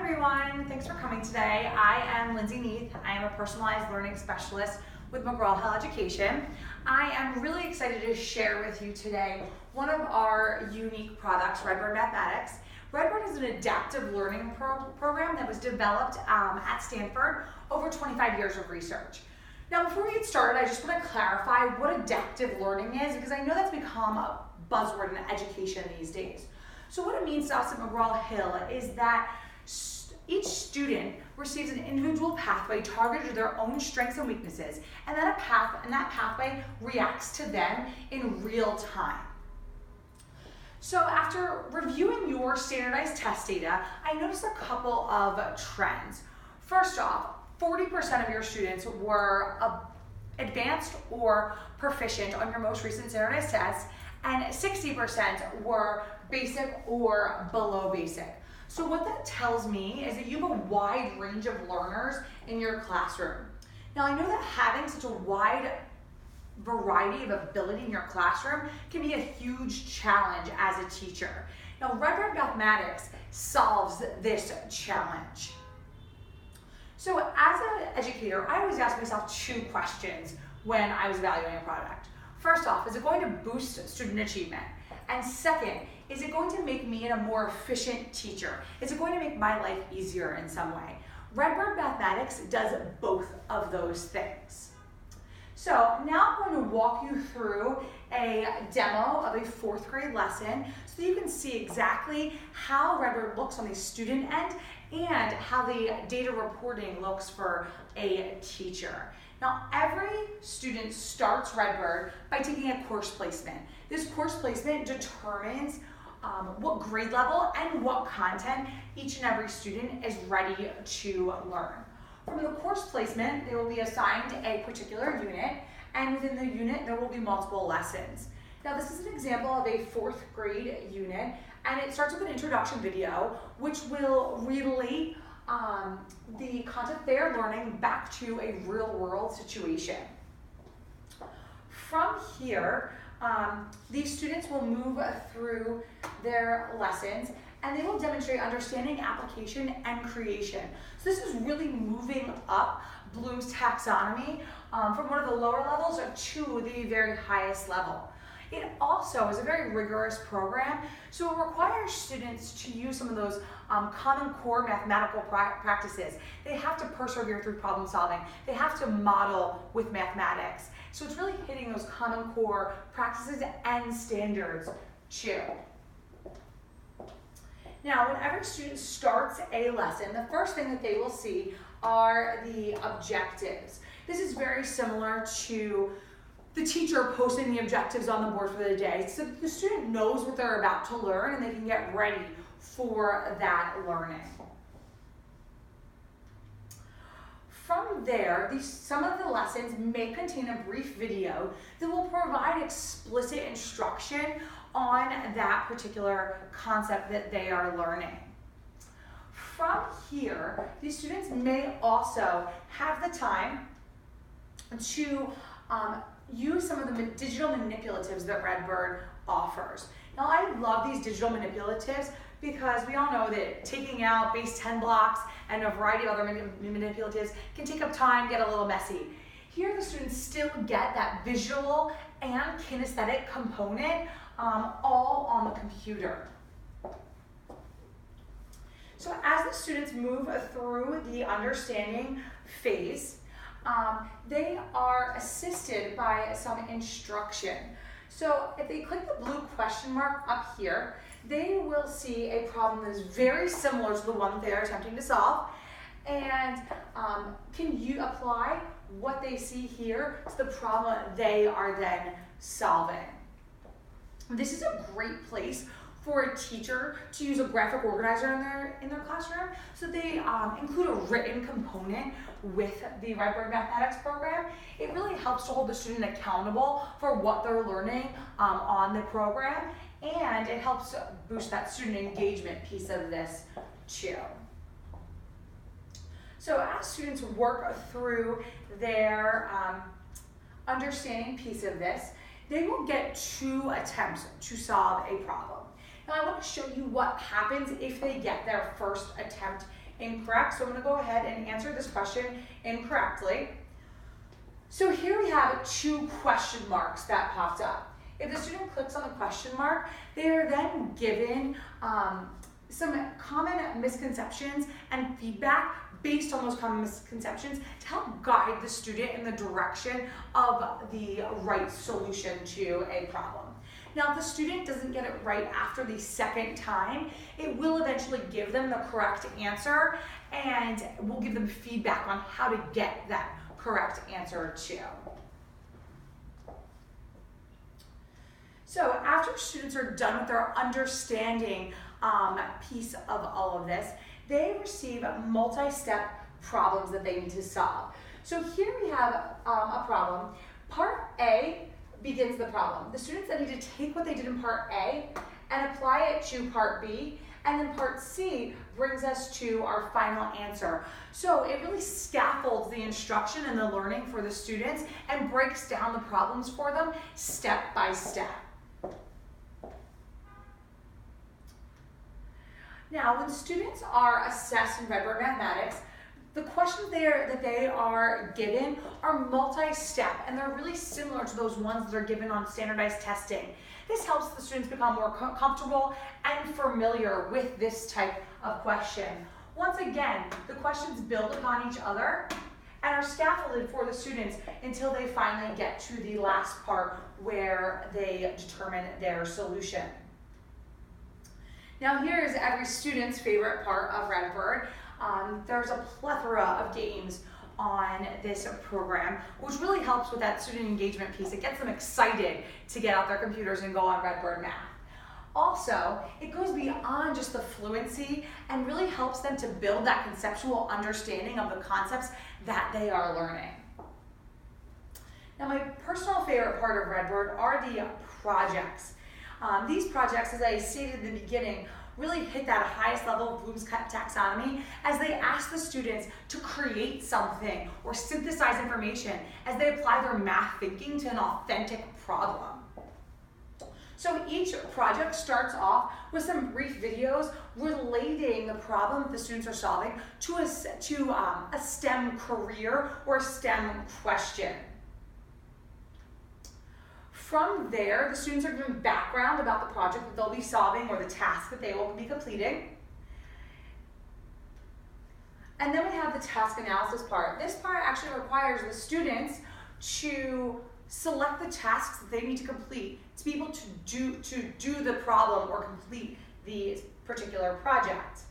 everyone, thanks for coming today. I am Lindsay Neath. I am a personalized learning specialist with McGraw-Hill Education. I am really excited to share with you today one of our unique products, Redbird Mathematics. Redbird is an adaptive learning program that was developed at Stanford over 25 years of research. Now, before we get started, I just want to clarify what adaptive learning is, because I know that's become a buzzword in education these days. So what it means to us at McGraw-Hill is that each student receives an individual pathway targeted to their own strengths and weaknesses, and that pathway reacts to them in real time. So after reviewing your standardized test data, I noticed a couple of trends. First off, 40% of your students were advanced or proficient on your most recent standardized test, and 60% were basic or below basic. So what that tells me is that you have a wide range of learners in your classroom. Now, I know that having such a wide variety of ability in your classroom can be a huge challenge as a teacher. Now, Redbird Mathematics solves this challenge. So as an educator, I always ask myself two questions when I was evaluating a product. First off, is it going to boost student achievement? And second, is it going to make me a more efficient teacher? Is it going to make my life easier in some way? Redbird Mathematics does both of those things. So now I'm going to walk you through a demo of a fourth grade lesson so that you can see exactly how Redbird looks on the student end and how the data reporting looks for a teacher. Now, every student starts Redbird by taking a course placement. This course placement determines what grade level and what content each and every student is ready to learn. From the course placement, they will be assigned a particular unit, and within the unit, there will be multiple lessons. Now, this is an example of a fourth grade unit, and it starts with an introduction video, which will relate the content they're learning back to a real-world situation. From here, these students will move through their lessons, and they will demonstrate understanding, application, and creation. So this is really moving up Bloom's taxonomy from one of the lower levels to the very highest level. It also is a very rigorous program, so it requires students to use some of those common core mathematical practices. They have to persevere through problem solving. They have to model with mathematics. So it's really hitting those common core practices and standards too. Now, whenever a student starts a lesson, the first thing that they will see are the objectives. This is very similar to the teacher posting the objectives on the board for the day, so the student knows what they're about to learn and they can get ready for that learning. From there, some of the lessons may contain a brief video that will provide explicit instruction on that particular concept that they are learning. From here, these students may also have the time to use some of the digital manipulatives that Redbird offers. Now, I love these digital manipulatives because we all know that taking out base 10 blocks and a variety of other manipulatives can take up time, get a little messy. Here, the students still get that visual and kinesthetic component all on the computer. So as the students move through the understanding phase, they are assisted by some instruction. So if they click the blue question mark up here, they will see a problem that is very similar to the one that they are attempting to solve. And can you apply what they see here to the problem they are then solving? This is a great place for a teacher to use a graphic organizer in their classroom, so they include a written component with the Redbird Mathematics program. It really helps to hold the student accountable for what they're learning on the program, and it helps boost that student engagement piece of this too. So as students work through their understanding piece of this, they will get 2 attempts to solve a problem. Now I want to show you what happens if they get their first attempt incorrect. So I'm going to go ahead and answer this question incorrectly. So here we have 2 question marks that popped up. If the student clicks on the question mark, they are then given some common misconceptions and feedback based on those common misconceptions to help guide the student in the direction of the right solution to a problem. Now, if the student doesn't get it right after the second time, it will eventually give them the correct answer and will give them feedback on how to get that correct answer too. So after students are done with their understanding piece of all of this, they receive multi-step problems that they need to solve. So here we have a problem. Part A begins the problem. The students then need to take what they did in part A and apply it to part B, and then part C brings us to our final answer. So it really scaffolds the instruction and the learning for the students and breaks down the problems for them step by step. Now, when students are assessed in Redbird Mathematics, the questions that they are given are multi-step, and they're really similar to those ones that are given on standardized testing. This helps the students become more comfortable and familiar with this type of question. Once again, the questions build upon each other and are scaffolded for the students until they finally get to the last part where they determine their solution. Now here is every student's favorite part of Redbird. There's a plethora of games on this program, which really helps with that student engagement piece. It gets them excited to get out their computers and go on Redbird Math. Also, it goes beyond just the fluency and really helps them to build that conceptual understanding of the concepts that they are learning. Now, my personal favorite part of Redbird are the projects. These projects, as I stated in the beginning, really hit that highest level of Bloom's taxonomy as they ask the students to create something or synthesize information as they apply their math thinking to an authentic problem. So each project starts off with some brief videos relating the problem that the students are solving to a STEM career or a STEM question. From there, the students are given background about the project that they'll be solving or the task that they will be completing. And then we have the task analysis part. This part actually requires the students to select the tasks that they need to complete to be able to do the problem or complete the particular project.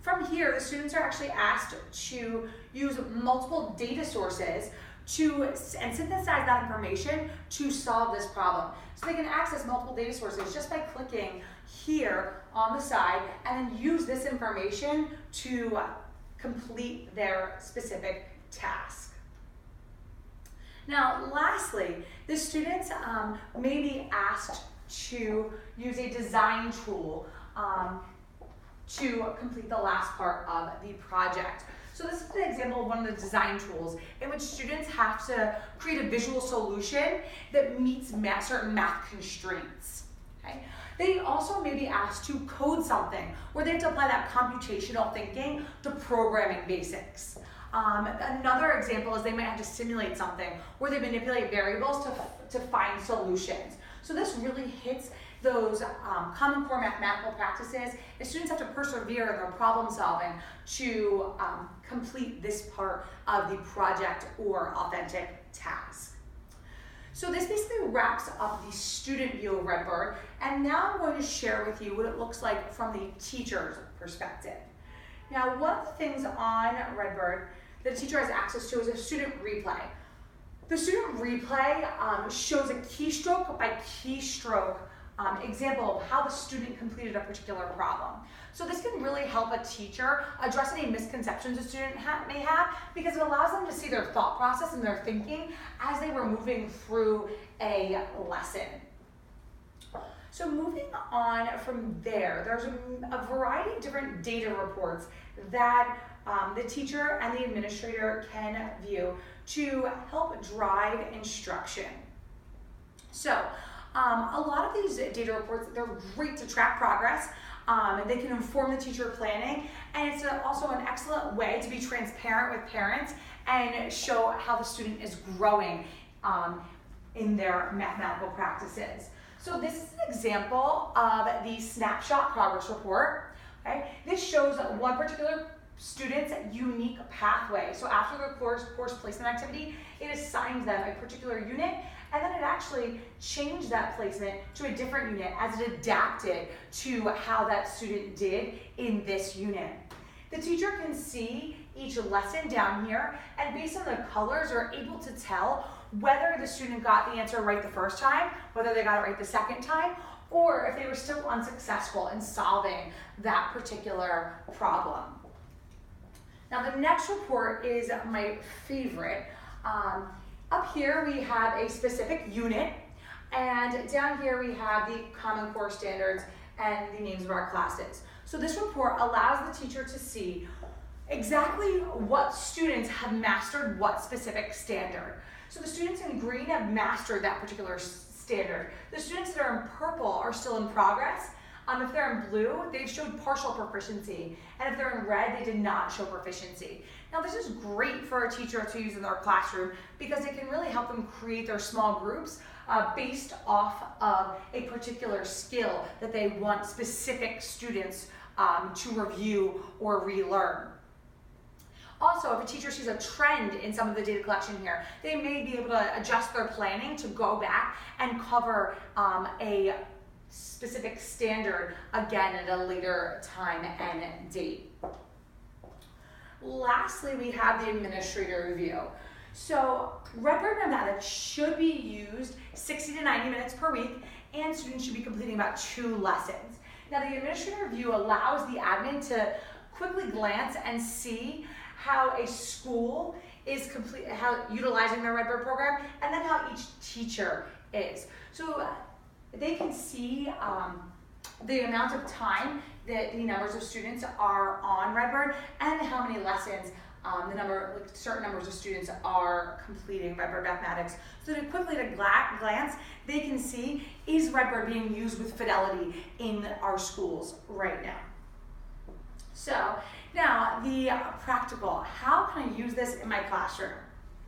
From here, the students are actually asked to use multiple data sources and synthesize that information to solve this problem. So they can access multiple data sources just by clicking here on the side and then use this information to complete their specific task. Now, lastly, the students may be asked to use a design tool to complete the last part of the project. So this is an example of one of the design tools in which students have to create a visual solution that meets certain math constraints. Okay? They also may be asked to code something where they have to apply that computational thinking to programming basics. Another example is they might have to simulate something where they manipulate variables to find solutions. So this really hits those common core mathematical practices, and students have to persevere in their problem solving to complete this part of the project or authentic task. So this basically wraps up the student view of Redbird, and now I'm going to share with you what it looks like from the teacher's perspective. Now, one of the things on Redbird that a teacher has access to is a student replay. The student replay shows a keystroke by keystroke example of how the student completed a particular problem. So this can really help a teacher address any misconceptions a student may have, because it allows them to see their thought process and their thinking as they were moving through a lesson. So moving on from there, there's a variety of different data reports that the teacher and the administrator can view to help drive instruction. So a lot of these data reports, they're great to track progress They can inform the teacher planning, and it's also an excellent way to be transparent with parents and show how the student is growing in their mathematical practices. So this is an example of the snapshot progress report. Okay? This shows one particular student's unique pathway. So after the course placement activity, it assigns them a particular unit, and then it actually changed that placement to a different unit as it adapted to how that student did in this unit. The teacher can see each lesson down here, and based on the colors are able to tell whether the student got the answer right the first time, whether they got it right the second time, or if they were still unsuccessful in solving that particular problem. Now the next report is my favorite. Up here we have a specific unit, and down here we have the Common Core standards and the names of our classes. So this report allows the teacher to see exactly what students have mastered what specific standard. So the students in green have mastered that particular standard. The students that are in purple are still in progress. If they're in blue, they've showed partial proficiency, and if they're in red, they did not show proficiency. Now this is great for a teacher to use in their classroom because it can really help them create their small groups based off of a particular skill that they want specific students to review or relearn. Also, if a teacher sees a trend in some of the data collection here, they may be able to adjust their planning to go back and cover a specific standard again at a later time and date. Lastly, we have the administrator review. So Redbird Mathematics should be used 60 to 90 minutes per week, and students should be completing about 2 lessons. Now the administrator review allows the admin to quickly glance and see how a school is utilizing their Redbird program, and then how each teacher is. So they can see the amount of time that the numbers of students are on Redbird and how many lessons certain numbers of students are completing Redbird Mathematics. So to quickly at a glance, they can see, is Redbird being used with fidelity in our schools right now? So now the practical, how can I use this in my classroom?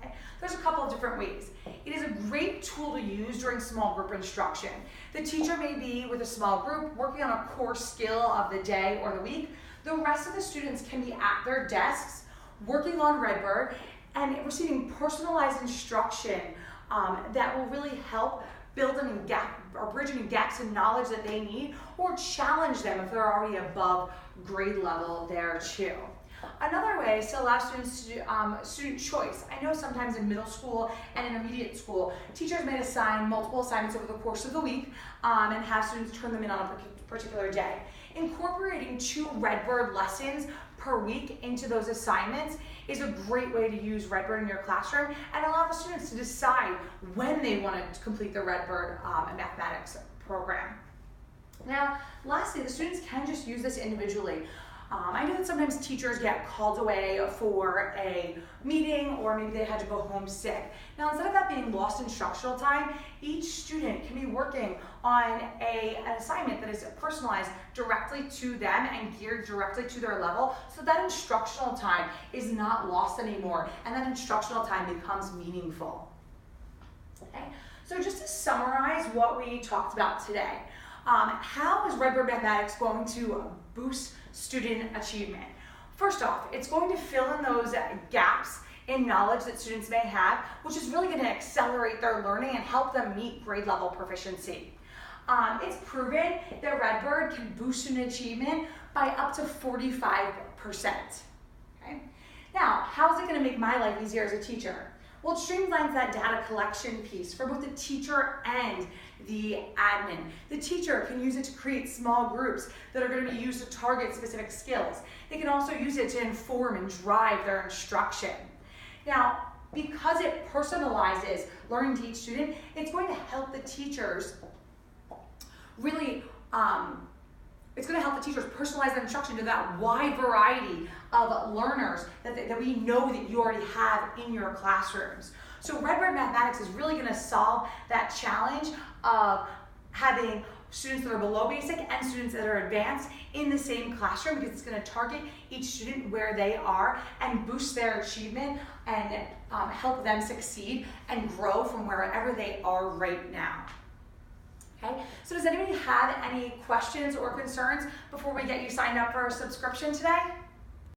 Okay. There's a couple of different ways. It is a great tool to use during small group instruction. The teacher may be with a small group working on a core skill of the day or the week. The rest of the students can be at their desks working on Redbird and receiving personalized instruction that will really help build any gap or bridge any gaps in knowledge that they need, or challenge them if they're already above grade level there too. Another way is to allow students to do student choice. I know sometimes in middle school and intermediate school, teachers may assign multiple assignments over the course of the week and have students turn them in on a particular day. Incorporating 2 Redbird lessons per week into those assignments is a great way to use Redbird in your classroom and allow the students to decide when they want to complete the Redbird mathematics program. Now, lastly, the students can just use this individually. I know that sometimes teachers get called away for a meeting, or maybe they had to go home sick. Now, instead of that being lost instructional time, each student can be working on an assignment that is personalized directly to them and geared directly to their level, so that instructional time is not lost anymore, and that instructional time becomes meaningful. Okay? So just to summarize what we talked about today, how is Redbird Mathematics going to boost student achievement? First off, it's going to fill in those gaps in knowledge that students may have, which is really going to accelerate their learning and help them meet grade level proficiency. It's proven that Redbird can boost student achievement by up to 45%. Okay? Now, how is it going to make my life easier as a teacher? Well, it streamlines that data collection piece for both the teacher and the admin. The teacher can use it to create small groups that are going to be used to target specific skills. They can also use it to inform and drive their instruction. Now, because it personalizes learning to each student, it's going to help the teachers really it's going to help the teachers personalize their instruction to that wide variety of learners that we know that you already have in your classrooms. So Redbird Mathematics is really going to solve that challenge of having students that are below basic and students that are advanced in the same classroom, because it's going to target each student where they are and boost their achievement and help them succeed and grow from wherever they are right now. Okay, so does anybody have any questions or concerns before we get you signed up for a subscription today?